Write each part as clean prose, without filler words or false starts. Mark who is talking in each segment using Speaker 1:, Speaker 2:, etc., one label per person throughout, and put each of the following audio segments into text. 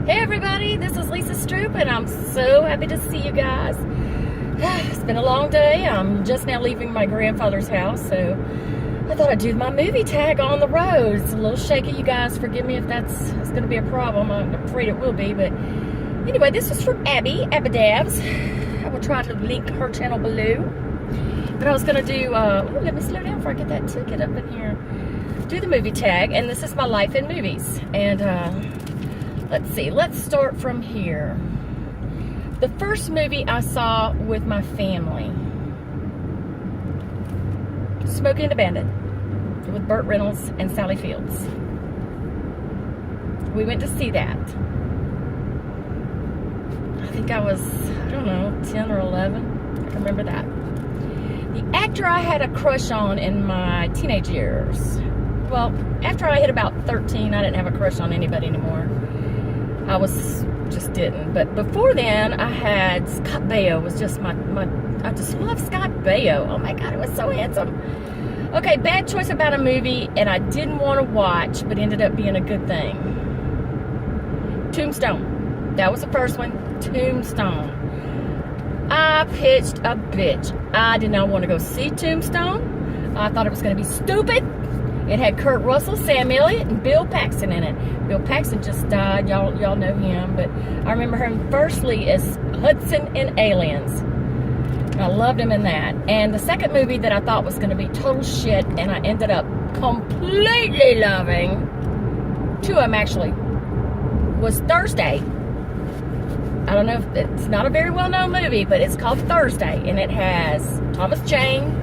Speaker 1: Hey everybody, this is Lisa Stroop and I'm so happy to see you guys. It's been a long day. I'm just now leaving my grandfather's house, so I thought I'd do my movie tag on the road. It's a little shaky, you guys. Forgive me if that's going to be a problem. I'm afraid it will be, but anyway, this is from ABBADABBS. I will try to link her channel below. But I was going to do, let me slow down before I get that ticket up in here. Do the movie tag, and this is my life in movies. And let's see, let's start from here. The first movie I saw with my family, Smokey and the Bandit, with Burt Reynolds and Sally Fields. We went to see that. I think I was, I don't know, 10 or 11. I can remember that. The actor I had a crush on in my teenage years, well, after I hit about 13, I didn't have a crush on anybody anymore. I just didn't. But before then, I had Scott Baio. Was just I just love Scott Baio. Oh my God, he was so handsome. Okay, bad choice about a movie, and I didn't want to watch, but ended up being a good thing. Tombstone. That was the first one. Tombstone. I pitched a bitch. I did not want to go see Tombstone. I thought it was going to be stupid. It had Kurt Russell, Sam Elliott, and Bill Paxton in it. Bill Paxton just died. Y'all know him. But I remember him firstly as Hudson in Aliens. I loved him in that. And the second movie that I thought was going to be total shit, and I ended up completely loving, two of them actually, was Thursday. I don't know if it's not a very well-known movie, but it's called Thursday. And it has Thomas Jane,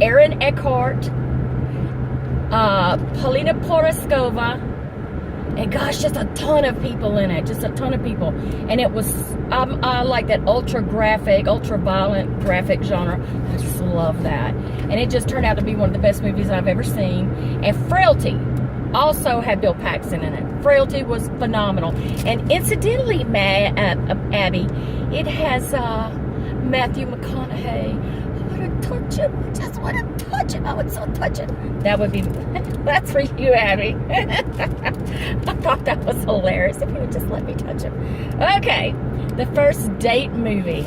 Speaker 1: Aaron Eckhart, Paulina Poroskova, and gosh, just a ton of people in it. Just a ton of people. And it was, I like that ultra violent graphic genre. I just love that. And it just turned out to be one of the best movies I've ever seen. And Frailty also had Bill Paxton in it. Frailty was phenomenal. And incidentally, Abby, it has Matthew McConaughey. Touch him. I just want to touch him. Oh, it's so touching. That would be, that's for you, Abby. I thought that was hilarious. If you would just let me touch him. Okay, the first date movie,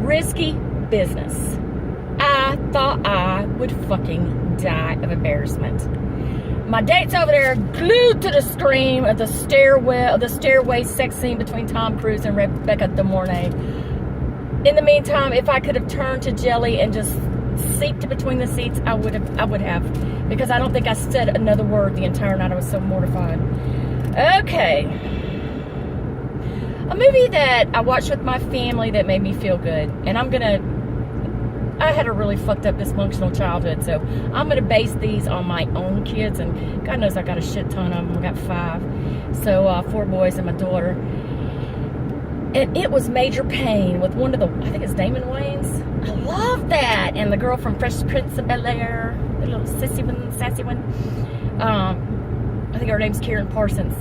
Speaker 1: Risky Business. I thought I would fucking die of embarrassment. My date's over there, glued to the screen of the stairway sex scene between Tom Cruise and Rebecca De Mornay. In the meantime, if I could have turned to jelly and just seeped between the seats, I would have, because I don't think I said another word the entire night. I was so mortified. Okay. A movie that I watched with my family that made me feel good. And I had a really fucked up dysfunctional childhood, so I'm gonna base these on my own kids, and God knows I got a shit ton of them. I got 5. So 4 boys and my daughter. And it was Major Payne with one of the, I think it's Damon Wayans. I love that. And the girl from Fresh Prince of Bel-Air, the little sassy one. I think her name's Karen Parsons.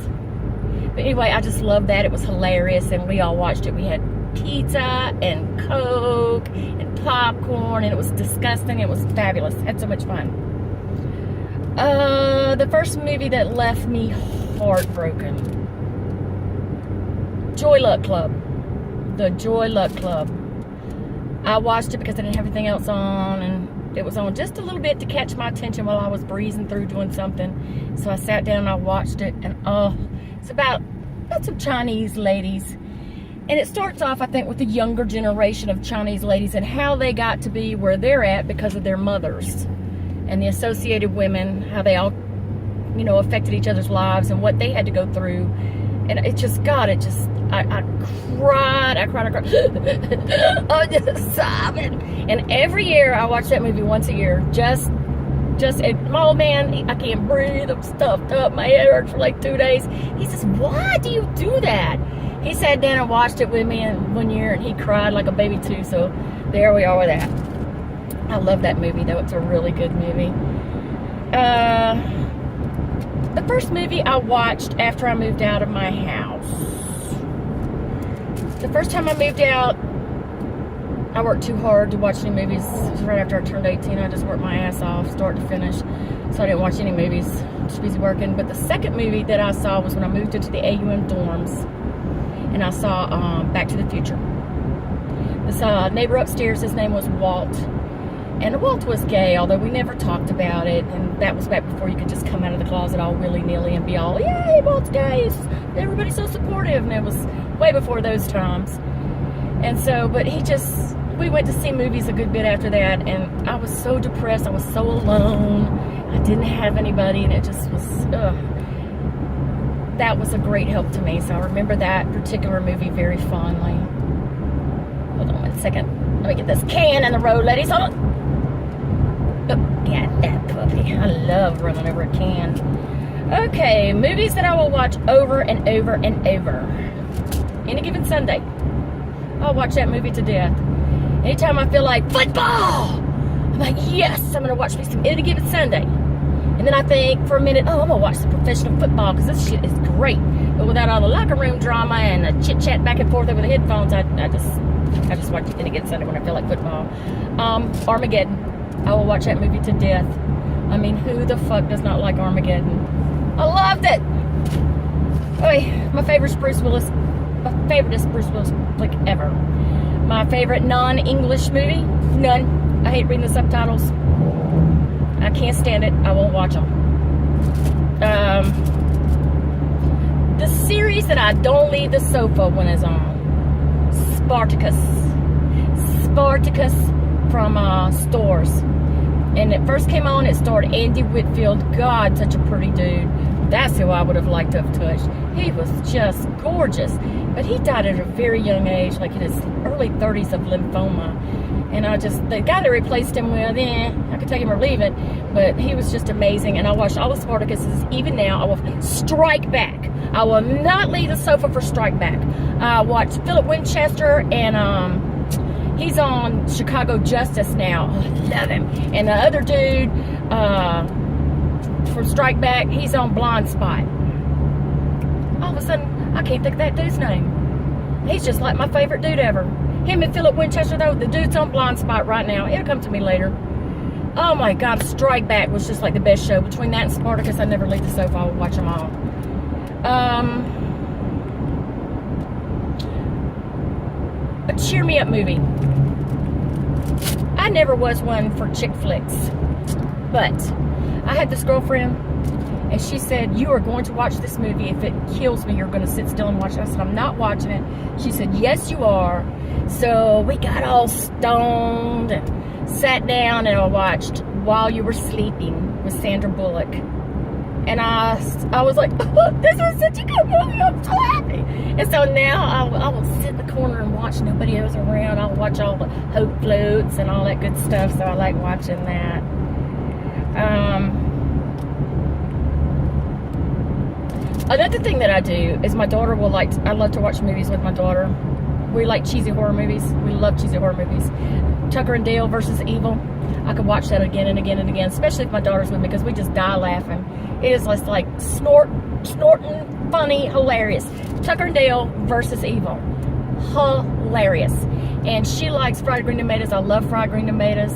Speaker 1: But anyway, I just loved that. It was hilarious, and we all watched it. We had pizza and Coke and popcorn, and it was disgusting. It was fabulous. Had so much fun. The first movie that left me heartbroken, Joy Luck Club. The Joy Luck Club. I watched it because I didn't have anything else on, and it was on just a little bit to catch my attention while I was breezing through doing something. So I sat down and I watched it, and it's about some Chinese ladies. And it starts off, I think, with the younger generation of Chinese ladies and how they got to be where they're at because of their mothers and the associated women, how they all, affected each other's lives and what they had to go through. And it just, God, I cried. I was just sobbing. And every year, I watch that movie once a year. My old man, I can't breathe. I'm stuffed up. My head hurts for like 2 days. He says, why do you do that? He sat down and watched it with me one year, and he cried like a baby too. So there we are with that. I love that movie, though. It's a really good movie. The first movie I watched after I moved out of my house. The first time I moved out, I worked too hard to watch any movies. It was right after I turned 18. I just worked my ass off, start to finish. So I didn't watch any movies. Just busy working. But the second movie that I saw was when I moved into the AUM dorms, and I saw Back to the Future. This neighbor upstairs, his name was Walt. And Walt was gay, although we never talked about it. And that was back before you could just come out of the closet all willy-nilly and be all, yay, Walt's gay. Everybody's so supportive. And it was way before those times. And so, but we went to see movies a good bit after that. And I was so depressed. I was so alone. I didn't have anybody. And it just was, that was a great help to me. So I remember that particular movie very fondly. Hold on 1 second. Let me get this can in the road, ladies. Hold on. Oh, got that puppy. I love running over a can. Okay, movies that I will watch over and over and over. Any given Sunday, I'll watch that movie to death. Anytime I feel like football, I'm like, yes, I'm going to watch me some Any Given Sunday. And then I think for a minute, oh, I'm going to watch some professional football because this shit is great. But without all the locker room drama and the chit-chat back and forth over the headphones, I just watch Any Given Sunday when I feel like football. Armageddon. I will watch that movie to death. I mean, who the fuck does not like Armageddon? I loved it. Oh, my favorite Bruce Willis flick ever. My favorite non-English movie? None. I hate reading the subtitles. I can't stand it. I won't watch them. The series that I don't leave the sofa when it's on. Spartacus from Stores. And it first came on, it starred Andy Whitfield. God, such a pretty dude. That's who I would have liked to have touched. He was just gorgeous. But he died at a very young age, like in his early 30s of lymphoma. And the guy that replaced him with, I could take him or leave it. But he was just amazing. And I watched all the Spartacuses. Even now, I will strike back. I will not leave the sofa for Strike Back. I watched Philip Winchester, and he's on Chicago Justice now. Oh, I love him. And the other dude from Strike Back, he's on Blind Spot. All of a sudden, I can't think of that dude's name. He's just like my favorite dude ever. Him and Philip Winchester, though, the dude's on Blind Spot right now. It'll come to me later. Oh my God, Strike Back was just like the best show. Between that and Spartacus, I never leave the sofa. I will watch them all. A cheer me up movie. I never was one for chick flicks, but I had this girlfriend, and she said, you are going to watch this movie. If it kills me, you're going to sit still and watch it. I said, I'm not watching it. She said, yes, you are. So we got all stoned and sat down, and I watched While You Were Sleeping with Sandra Bullock. And I was like, oh, this was such a good movie. I'm so happy. And so now I will sit in the corner and watch. Nobody else around. I'll watch all the Hope Floats and all that good stuff. So I like watching that. Another thing that I do is my daughter will I love to watch movies with my daughter. We like cheesy horror movies. We love cheesy horror movies. Tucker and Dale versus Evil. I could watch that again and again and again, especially if my daughter's with me, because we just die laughing. It is just like snorting, funny, hilarious. Tucker and Dale versus Evil. Hilarious. And she likes fried green tomatoes. I love fried green tomatoes,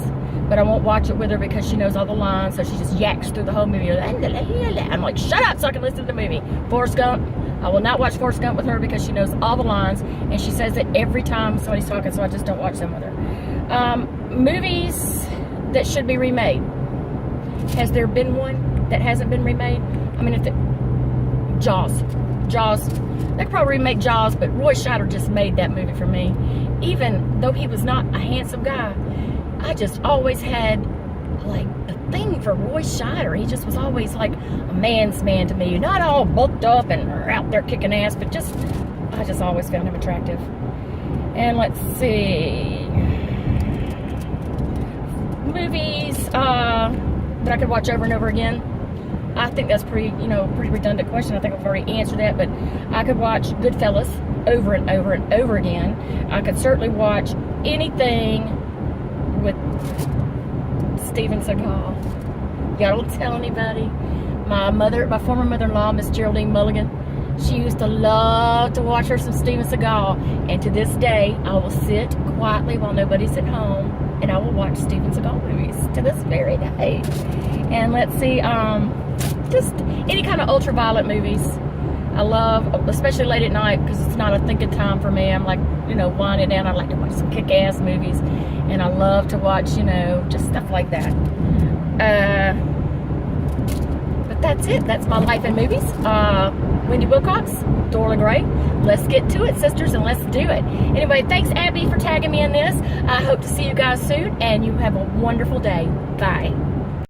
Speaker 1: but I won't watch it with her because she knows all the lines, so she just yaks through the whole movie. I'm like, shut up so I can listen to the movie. Forrest Gump. I will not watch Forrest Gump with her because she knows all the lines, and she says it every time somebody's talking, so I just don't watch them with her. Movies that should be remade. Has there been one that hasn't been remade? I mean, Jaws. They could probably remake Jaws, but Roy Scheider just made that movie for me. Even though he was not a handsome guy, I just always had like a thing for Roy Scheider. He just was always like a man's man to me. Not all bulked up and out there kicking ass, but I just always found him attractive. And let's see. Movies that I could watch over and over again. I think that's pretty redundant question. I think I've already answered that, but I could watch Goodfellas over and over and over again. I could certainly watch anything with Steven Seagal. Y'all don't tell anybody. My former mother-in-law, Miss Geraldine Mulligan, She used to love to watch her some Steven Seagal, and to this day, I will sit quietly while nobody's at home, and I will watch Steven Seagal movies to this very day. And let's see, just any kind of ultraviolet movies. I love, especially late at night, because it's not a thinking time for me. I'm like, you know, winding down. I like to watch some kick-ass movies, and I love to watch, you know, just stuff like that. But that's it. That's my life in movies. Wendy Wilcox, Dorla Gray. Let's get to it, sisters, and let's do it. Anyway, thanks, Abby, for tagging me in this. I hope to see you guys soon, and you have a wonderful day. Bye.